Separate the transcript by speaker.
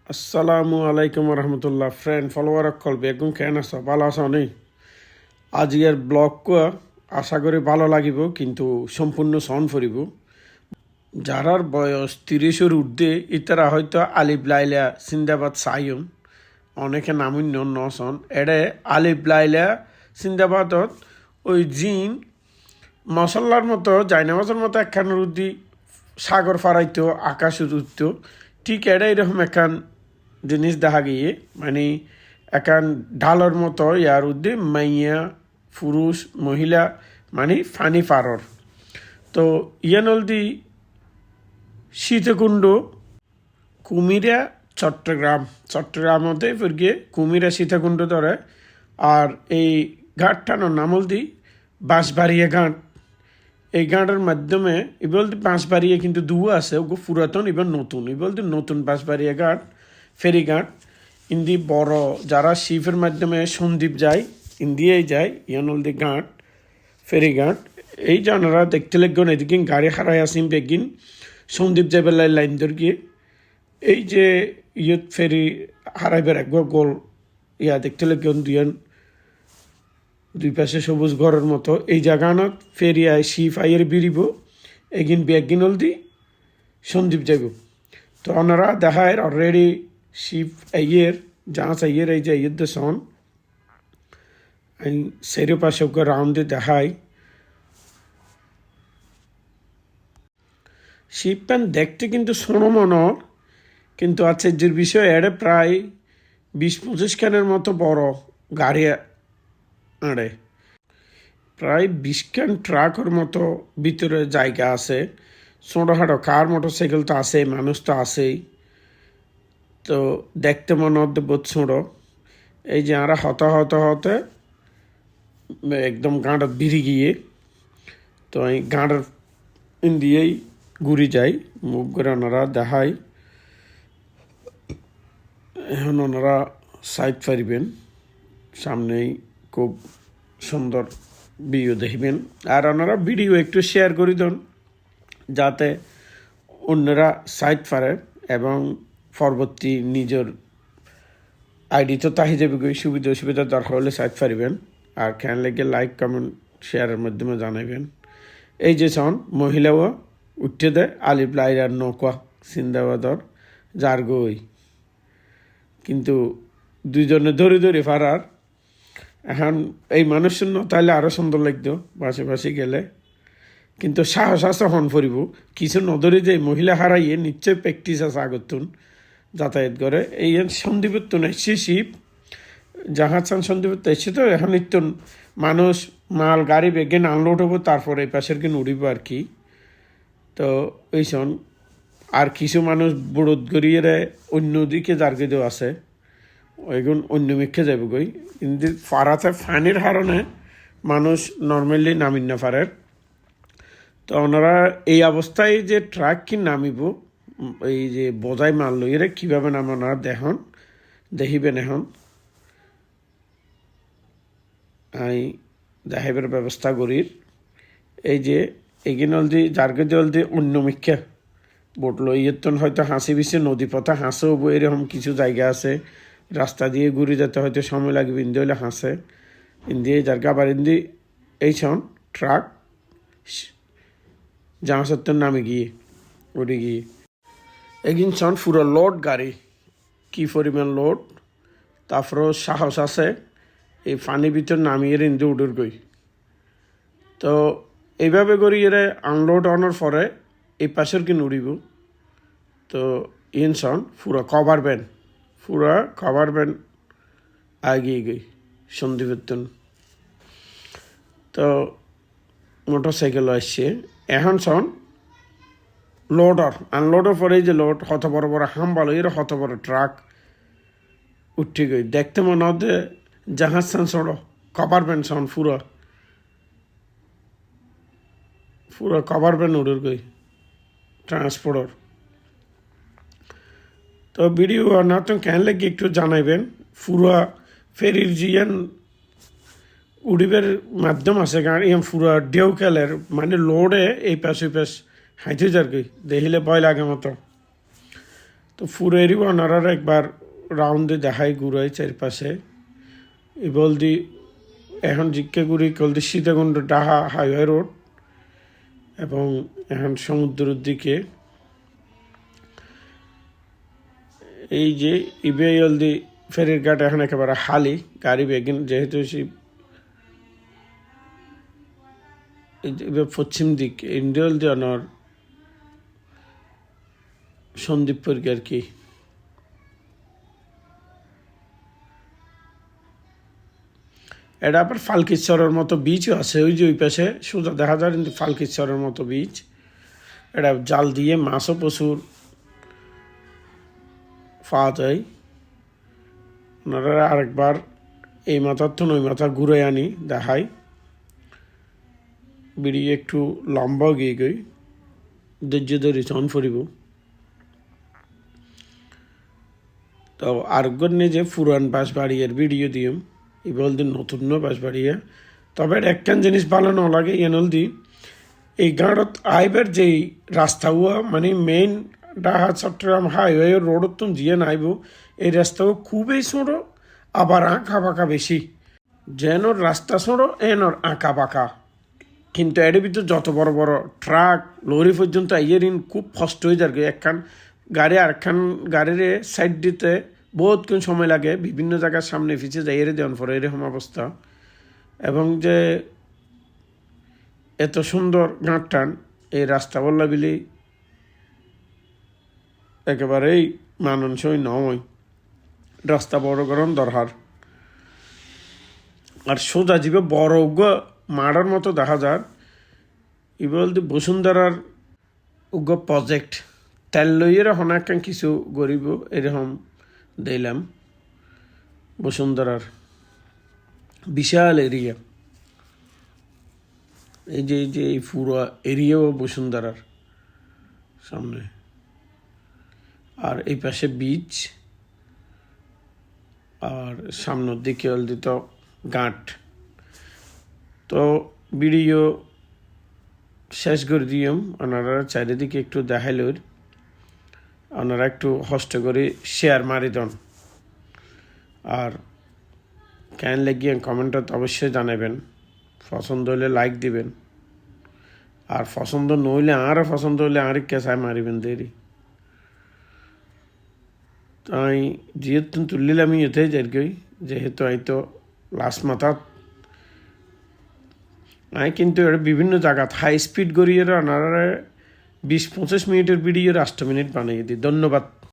Speaker 1: আসসালামু আলাইকুম রহমতুল্লাহ friend follower অকল বেগুন কেন আছো ভালো আছো নেই আজকের ব্লগ আশা করি ভালো লাগিব কিন্তু সম্পূর্ণ সন ফুরিব যারার বয়স 30-এর ঊর্ধ্বে ইতারা হয়তো আলিফ লাইলা সিন্দাবাদ সাইম অনেকে নামুন্য নসন এডে আলিফ লাইলা সিন্দাবাদত ওই জিন মশলার মতো জাইনামাজের মতো একখান রুদ্দি সাগর ফারাইতো আকাশ উঠতো ঠিক এটা এরকম একখান জিনিস দেখা গিয়ে মানে একান ঢালর মতো ইয়ার উদ্দে মাইয়া পুরুষ মহিলা মানে ফানি পারর তো ইয়ানলদি শীতকুণ্ড কুমিরা চট্টগ্রামতে ফিরগে কুমিরা সীতাকুণ্ড ধরে আর এই ঘাটটানোর নাম হলদি বাঁশবাড়িয়া ঘাট এই ঘাটের মাধ্যমে বলতে বাঁশবাড়িয়া কিন্তু দুও আছে ওগো পুরাতন এবার নতুন বলতে নতুন বাঁশবাড়িয়া ঘাট ফেরিঘাট ইন্দি বড় যারা শিপের মাধ্যমে সন্দ্বীপ যায় ইন্দিয়াই যায় ইয়ানলদি ঘাট ফেরিঘাট এই জানারা দেখতে লাগবেন এদিকে গাড়ি হারাই আসিম বেগিন সন্দ্বীপ যাবেলাই লাইন ধরিয়ে এই যে ইয়ত ফেরি হারাইবার এক গোল ইয়া দেখতে লাগবেন দুই পাশে সবুজ ঘরের মতো এই জায়গানত ফেরি আয় শিপ আইয়ের বিরিব এগিন বেগিন হলদি সন্দ্বীপ যাইব তো ওনারা দেখায় অলরেডি শিপ আইয়ের জাহাজ আইয়ের এই যে আইয়ের দেশন সেরে পাশে ওকে রাউন্ডে দেখায় শিপ প্যান দেখতে কিন্তু সোনো মনর কিন্তু আশ্চর্যের বিষয় এড়ে প্রায় 20-25 খানের মতো বড় গাড়ি আড়ে প্রায় 20 খান ট্রাকের মতো ভিতরে জায়গা আছে ছোটোখাটো কার মোটরসাইকেল তো আছেই মানুষ তো আছেই তো দেখতে মনে হতে বোধ ছোটো এই যে আমরা হতে একদম গাঁড়ার বিড়ি গিয়ে তো এই গাঁড়ার দিয়েই ঘুরি যাই মুখ করে ওনারা দেখায় এখন ওনারা সাইড ফারিবেন সামনেই খুব সুন্দর ভিডিও দেখবেন আর ওনারা ভিডিও একটু শেয়ার করে দেন যাতে অন্যরা সাইড পারে এবং পরবর্তী নিজের আইডি তো তাহি যাবে সুবিধা অসুবিধা দরকার হলে সাইড পারিবেন আর খেয়াল লেগে লাইক কমেন্ট শেয়ারের মাধ্যমে জানাবেন এই যে সন মহিলাও উঠে দেয় আলিফ লাইলার নৌকা সিন্দাবাদর যার গই কিন্তু দুইজনে ধরে ফারার এখন এই মানুষের তাইলে আরও সুন্দর লাগতো পাশে গেলে কিন্তু সাহস আছে হন ফুরিব কিছু নদরে যে মহিলা হারাইয়ে নিশ্চয় প্র্যাকটিস আছে আগতুন যাতায়াত করে এই সন্দীপত্তন এসছে শিব জাহাজ সন্দীপত্ব এসছে তো এখন নিত্য মানুষ মাল গাড়ি বেগে আনলোড হবো তারপরে এই পাশের কিন উড়িব আর কি তো ওইসন আর কিছু মানুষ বুড়ত গড়িয়ে অন্যদিকে জার্গিদেও আছে ওইগুন অন্য মিক্ষে যাবে গই কিন্তু ফারাতে ফানির হারণে মানুষ নর্মালি নামিন না পারে তো ওনারা এই অবস্থায় যে ট্রাক কি নামিব এই যে বোঝাই মাল লইরে কীভাবে নামে ওনারা দেখিবেন এখন আমি দেখাইবার ব্যবস্থা করির এই যে এগিয়ে জার্গে জলদি অন্য মিক্ষা বোট লইয়েতন হয়তো হাসি বিছে নদী পথে হাঁসেও এরকম কিছু জায়গা আছে রাস্তা দিয়ে ঘুরে যেতে হয়তো সময় লাগবে ইন্দি হলে হাসে ইন্দি জায়গা আবার ইন্দি এই ছন ট্রাক জাহাজের নামে গিয়ে উড়ে গিয়ে এগিন ছন পুরো লোড গাড়ি কি পরিমাণ লোড তারপরেও সাহস আছে এই পানির ভিতর নামিয়ে ইন্দি উডুর গই তো এইভাবে করি এর আনলোড আনার পরে এই পাশের কিন উড়িব তো ইনসন পুরো কভার ব্যান আগিয়ে গই সন্দীপের তো মোটর সাইকেল আসছে এখন সন আনলোডের পরে যে লোড হত বড় হাম্বালো এর হত বড় ট্রাক উঠে গই দেখতে মনে হতে জাহাজ সান সড়ো কভার ব্যান সন পুরো কভার ব্যান উড়ে গই ট্রান্সপোর্টর তো ভিডিও না তো কেন লাগে একটু জানাইবেন পুরো ফেরির জিয়ান উড়িবের মাধ্যম আছে কারণ ইয়ান পুরো ডেউকালের মানে লোডে এই পাশ হাইতে যার গই দেখিলে ভয় লাগে মতো তো ফুরেরই ওনারা একবার রাউন্ডে দেখাই ঘুরাই চারপাশে এ বলদি এখন জিজ্ঞে ঘুরি কলদি সীতাকুণ্ড ডাহা হাইওয়ে রোড এবং এখন সমুদ্রের দিকে এই যে ইবে জলদি ফেরির ঘাট এখন একেবারে হালি গাড়ি বেগিন যেহেতু পশ্চিম দিক ইন্ডিয়াল দিয়ে অনর সন্দীপপুরকে আর কি এটা আবার ফালকিশ্বরের মতো বিচও আছে ওই যে ওই পাশে সোজা দেখা যায় কিন্তু ফালকিশ্বরের মতো বিচ এটা জাল দিয়ে মাছও প্রচুর পাওয়া যায় ওনারা আরেকবার এই মাথার তো ওই মাথা ঘুরে আনি দেখাই বেরিয়ে একটু লম্বা গিয়ে গই ধৈর্য ধরে চন ফুরিব তো আরেকবার নিয়ে যে পুরান বাঁশবাড়িয়ার ভিডিও দিম এই বলদিন নতুন বাঁশবাড়িয়া তবে একখান জিনিস ভালো না লাগে এনলদি এই গাঁড়ত আইবার যেই রাস্তা হুয়া মানে মেইন ডাহা চট্টগ্রাম হাইওয়ে রোডত তুমি জিয়ে নাইব এই রাস্তাও খুবই ছোটো আবার আঁকা বাঁকা বেশি যেন রাস্তা ছোটো এনর আঁকা বাঁকা কিন্তু এর ভিতর যত বড় বড় ট্রাক লরি পর্যন্ত ইয়েরিন খুব কষ্ট হয়ে যায় একখান গাড়ি আরেকখান গাড়ির সাইড দিতে বহুত কোন সময় লাগে বিভিন্ন জায়গার সামনে পিছিয়ে যাই এর দেওয়ান পরে এরকম অবস্থা এবং যে এত সুন্দর গাঁটটান এই রাস্তা বললা বিলি একেবারেই মানানসই নয় রাস্তা বড় গরম দরকার আর সোজা জীবে বড় মারার মতো দেখা যায় ই বলতে বসুন্ধরার উগ্র প্রজেক্ট তেল লইয়ের হনাকান কিছু গরিব এরকম দিলাম বসুন্ধরার বিশাল এরিয়া এই যে এই পুরো এরিয়াও বসুন্ধরার সামনে আর এই পাশে বিচ আর সামনের দিকে অলদিত ঘাট তো ভিডিও শেষ করে দিম ওনারা চারিদিকে একটু দেখাইল ওনারা একটু কষ্ট করে শেয়ার মারি দেন আর কেন লেগিয়ে কমেন্টত অবশ্যই জানাবেন পছন্দ হলে লাইক দিবেন আর পছন্দ নইলে আরও পছন্দ হলে আর কেসায় মারিবেন দেরি তাই যেহেতু তুললিলাম এতে যাই যেহেতু তো লাস্ট মাথাত কিন্তু এটা বিভিন্ন জায়গাত হাই স্পিড গড়িয়ে ওনারা 20-25 মিনিটের ভিডিও 8 মিনিট বানিয়ে দিই ধন্যবাদ।